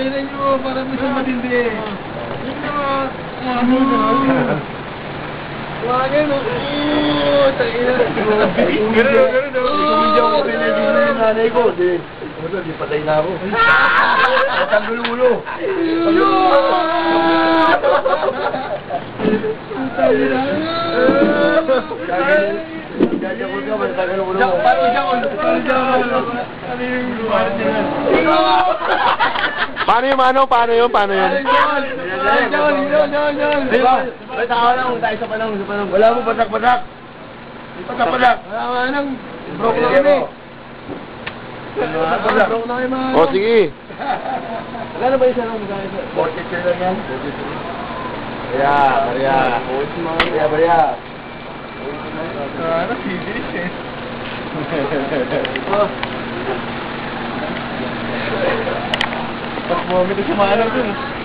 Tignan nyo, parang may isang matindi. Ano na? Wagin o. Ganun o. Hindi ako pinagin na yung nanay ko. Di patay na ako. Ang gulo-gulo. Tayo na. Kaya ko ka, matagal mo na. Paano siya ko? Paano yun? May tao lang, tayo sa panahon. Wala mo patak-patak. Patak-patak. Wala nang broke na kami. Broke na kami mga. O, sige. Wala na ba yung sarang magkaya sa? 40 lang yan. Barya. Ano, sibilis eh. Pag-moment na sumalang dun.